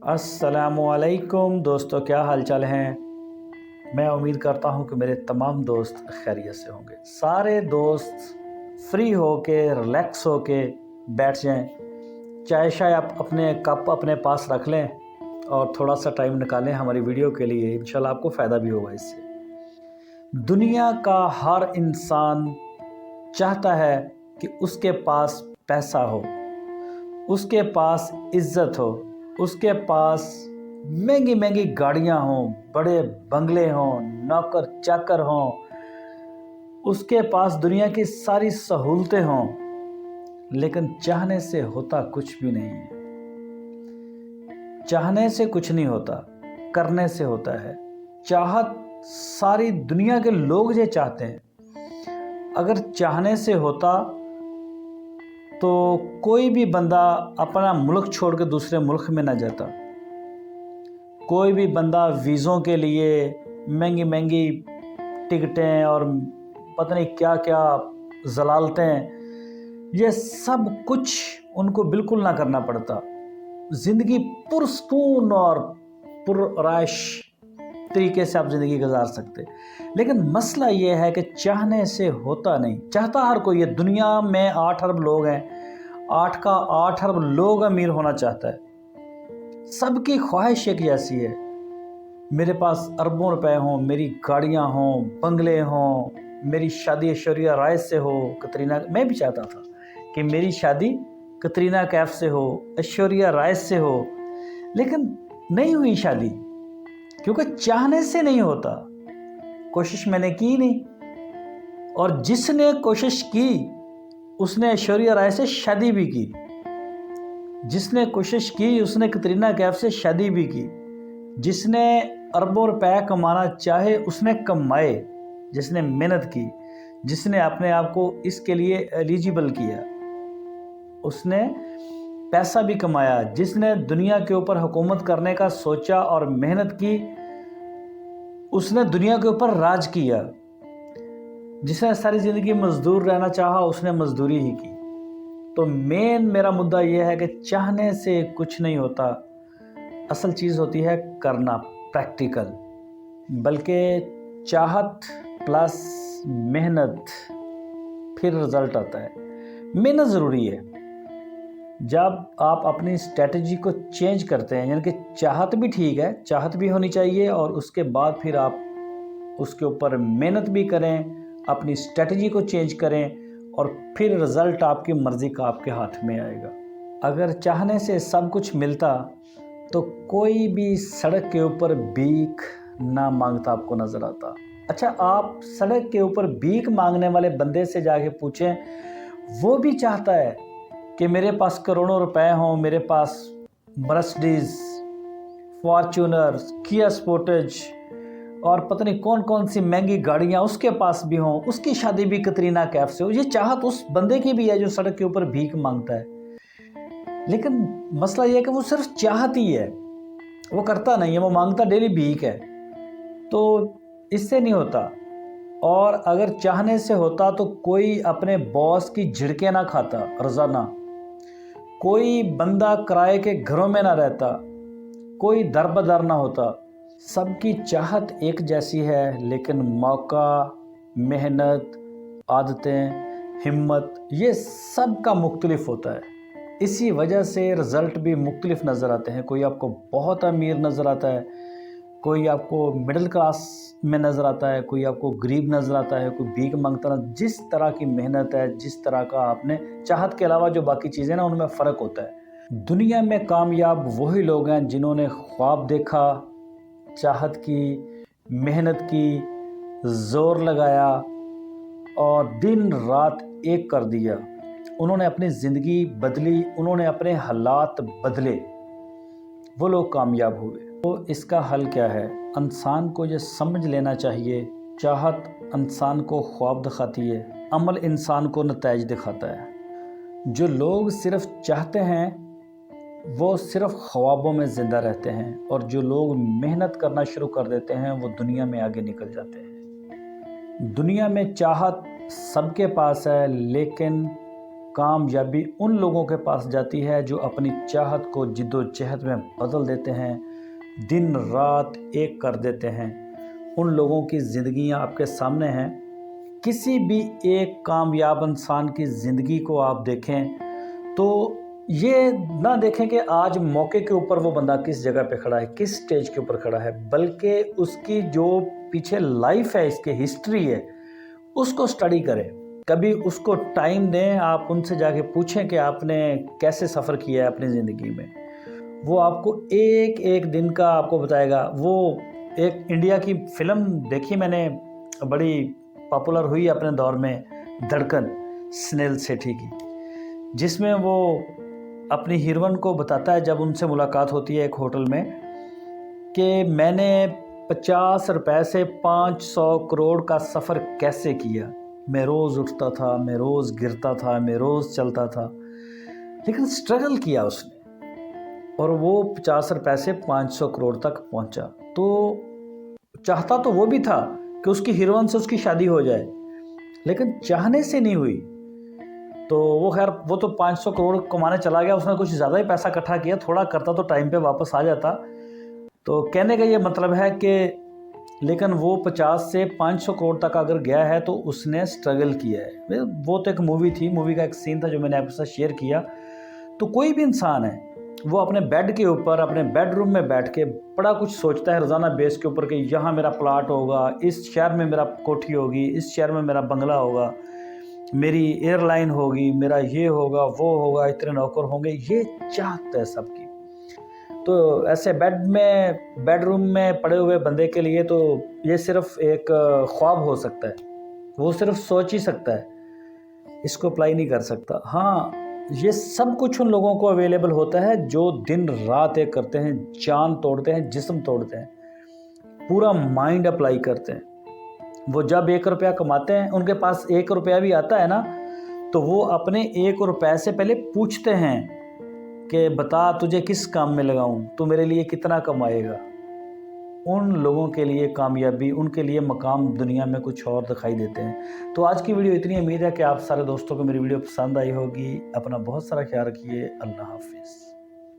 अस्सलामुअलैकुम दोस्तों, क्या हाल चाल हैं। मैं उम्मीद करता हूं कि मेरे तमाम दोस्त खैरियत से होंगे। सारे दोस्त फ्री होके रिलैक्स होके बैठ जाएं। चाय शाय आप अपने कप अपने पास रख लें और थोड़ा सा टाइम निकालें हमारी वीडियो के लिए। इंशाल्लाह आपको फ़ायदा भी होगा इससे। दुनिया का हर इंसान चाहता है कि उसके पास पैसा हो, उसके पास इज्जत हो, उसके पास महंगी महंगी गाड़ियां हों, बड़े बंगले हों, नौकर चाकर हों, उसके पास दुनिया की सारी सहूलतें हों। लेकिन चाहने से होता कुछ भी नहीं है। चाहने से कुछ नहीं होता, करने से होता है। चाहत सारी दुनिया के लोग ये चाहते हैं। अगर चाहने से होता तो कोई भी बंदा अपना मुल्क छोड़ के दूसरे मुल्क में ना जाता। कोई भी बंदा वीज़ों के लिए महंगी महंगी टिकटें और पता नहीं क्या क्या ज़लालतें, ये सब कुछ उनको बिल्कुल ना करना पड़ता। ज़िंदगी पुरसकून और पुरआइश तरीके से आप ज़िंदगी गुजार सकते। लेकिन मसला ये है कि चाहने से होता नहीं। चाहता हर कोई है। दुनिया में 8 अरब लोग हैं, 8 का 8 अरब लोग अमीर होना चाहता है। सबकी ख्वाहिश एक जैसी है, मेरे पास अरबों रुपए हों, मेरी गाड़ियां हों, बंगले हों, मेरी शादी ऐश्वर्या राय से हो। मैं भी चाहता था कि मेरी शादी कतरीना कैफ से हो, ऐश्वर्या राय से हो, लेकिन नहीं हुई शादी, क्योंकि चाहने से नहीं होता। कोशिश मैंने की नहीं, और जिसने कोशिश की उसने ऐश्वर्या राय से शादी भी की। जिसने कोशिश की उसने कतरीना कैफ से शादी भी की। जिसने अरबों रुपए कमाना चाहे उसने कमाए, जिसने मेहनत की, जिसने अपने आप को इसके लिए एलिजिबल किया, उसने पैसा भी कमाया। जिसने दुनिया के ऊपर हुकूमत करने का सोचा और मेहनत की, उसने दुनिया के ऊपर राज किया। जिसने सारी ज़िंदगी मजदूर रहना चाहा, उसने मजदूरी ही की। तो मेरा मुद्दा यह है कि चाहने से कुछ नहीं होता। असल चीज़ होती है करना, प्रैक्टिकल। बल्कि चाहत प्लस मेहनत, फिर रिज़ल्ट आता है। मेहनत ज़रूरी है। जब आप अपनी स्ट्रेटजी को चेंज करते हैं, यानी कि चाहत भी ठीक है, चाहत भी होनी चाहिए, और उसके बाद फिर आप उसके ऊपर मेहनत भी करें, अपनी स्ट्रेटजी को चेंज करें, और फिर रिज़ल्ट आपकी मर्ज़ी का आपके हाथ में आएगा। अगर चाहने से सब कुछ मिलता तो कोई भी सड़क के ऊपर भीख ना मांगता आपको नज़र आता। अच्छा, आप सड़क के ऊपर भीख मांगने वाले बंदे से जाके पूछें, वो भी चाहता है कि मेरे पास करोड़ों रुपए हों, मेरे पास मर्सिडीज़, फॉर्च्यूनर, किया स्पोर्टेज और पता नहीं कौन कौन सी महंगी गाड़ियाँ उसके पास भी हों, उसकी शादी भी कतरीना कैफ से हो। ये चाहत उस बंदे की भी है जो सड़क के ऊपर भीख मांगता है। लेकिन मसला ये है कि वो सिर्फ चाहत ही है, वो करता नहीं है, वो मांगता डेली भीख है। तो इससे नहीं होता। और अगर चाहने से होता तो कोई अपने बॉस की झिड़के ना खाता रोज़ाना, कोई बंदा किराए के घरों में ना रहता, कोई दर बदर ना होता। सबकी चाहत एक जैसी है, लेकिन मौका, मेहनत, आदतें, हिम्मत, ये सब का मुख्तलिफ होता है। इसी वजह से रिज़ल्ट भी मुख्तलिफ नज़र आते हैं। कोई आपको बहुत अमीर नज़र आता है, कोई आपको मिडिल क्लास में नज़र आता है, कोई आपको गरीब नज़र आता है, कोई भीख मांगता। जिस तरह की मेहनत है, जिस तरह का आपने चाहत के अलावा जो बाकी चीज़ें ना, उनमें फ़र्क होता है। दुनिया में कामयाब वही लोग हैं जिन्होंने ख्वाब देखा, चाहत की, मेहनत की, ज़ोर लगाया और दिन रात एक कर दिया। उन्होंने अपनी ज़िंदगी बदली, उन्होंने अपने हालात बदले, वो लोग कामयाब हुए। तो इसका हल क्या है? इंसान को ये समझ लेना चाहिए, चाहत इंसान को ख्वाब दिखाती है, अमल इंसान को नतीज दिखाता है। जो लोग सिर्फ चाहते हैं वो सिर्फ ख्वाबों में ज़िंदा रहते हैं, और जो लोग मेहनत करना शुरू कर देते हैं वो दुनिया में आगे निकल जाते हैं। दुनिया में चाहत सबके पास है, लेकिन कामयाबी उन लोगों के पास जाती है जो अपनी चाहत को जिद्दोजहद में बदल देते हैं, दिन रात एक कर देते हैं। उन लोगों की ज़िंदगियाँ आपके सामने हैं। किसी भी एक कामयाब इंसान की ज़िंदगी को आप देखें तो ये ना देखें कि आज मौके के ऊपर वो बंदा किस जगह पे खड़ा है, किस स्टेज के ऊपर खड़ा है, बल्कि उसकी जो पीछे लाइफ है, इसकी हिस्ट्री है, उसको स्टडी करें। कभी उसको टाइम दें, आप उनसे जाके पूछें कि आपने कैसे सफ़र किया है अपनी ज़िंदगी में। वो आपको एक एक दिन का आपको बताएगा। वो एक इंडिया की फ़िल्म देखी मैंने, बड़ी पॉपुलर हुई अपने दौर में, धड़कन, सुनील शेट्टी की, जिसमें वो अपनी हीरोइन को बताता है जब उनसे मुलाकात होती है एक होटल में कि मैंने 50 रुपए से 500 करोड़ का सफ़र कैसे किया। मैं रोज़ उठता था, मैं रोज़ गिरता था, मैं रोज़ चलता था, लेकिन स्ट्रगल किया उसने और वो 50 रुपए से 500 करोड़ तक पहुंचा। तो चाहता तो वो भी था कि उसकी हीरोइन से उसकी शादी हो जाए, लेकिन चाहने से नहीं हुई। तो वो खैर वो तो 500 करोड़ कमाने चला गया, उसने कुछ ज़्यादा ही पैसा इकट्ठा किया, थोड़ा करता तो टाइम पे वापस आ जाता। तो कहने का ये मतलब है कि लेकिन वो 50 से 500 करोड़ तक अगर गया है तो उसने स्ट्रगल किया है। वो तो एक मूवी थी, मूवी का एक सीन था जो मैंने आपके साथ शेयर किया। तो कोई भी इंसान है, वो अपने बेड के ऊपर, अपने बेडरूम में बैठ के बड़ा कुछ सोचता है रोज़ाना बेस के ऊपर कि यहाँ मेरा प्लाट होगा, इस शहर में मेरा कोठी होगी, इस शहर में मेरा बंगला होगा, मेरी एयरलाइन होगी, मेरा ये होगा, वो होगा, इतने नौकर होंगे। ये चाहत है सबकी। तो ऐसे बेडरूम में पड़े हुए बंदे के लिए तो ये सिर्फ एक ख्वाब हो सकता है, वो सिर्फ सोच ही सकता है, इसको अप्लाई नहीं कर सकता। हाँ, ये सब कुछ उन लोगों को अवेलेबल होता है जो दिन रात एक करते हैं, जान तोड़ते हैं, जिस्म तोड़ते हैं, पूरा माइंड अप्लाई करते हैं। वो जब 1 रुपया कमाते हैं, उनके पास 1 रुपया भी आता है ना, तो वो अपने 1 रुपये से पहले पूछते हैं कि बता तुझे किस काम में लगाऊं, तू मेरे लिए कितना कमाएगा। उन लोगों के लिए कामयाबी, उनके लिए मकाम दुनिया में कुछ और दिखाई देते हैं। तो आज की वीडियो इतनी, उम्मीद है कि आप सारे दोस्तों को मेरी वीडियो पसंद आई होगी। अपना बहुत सारा ख्याल रखिए। अल्लाह हाफिज़।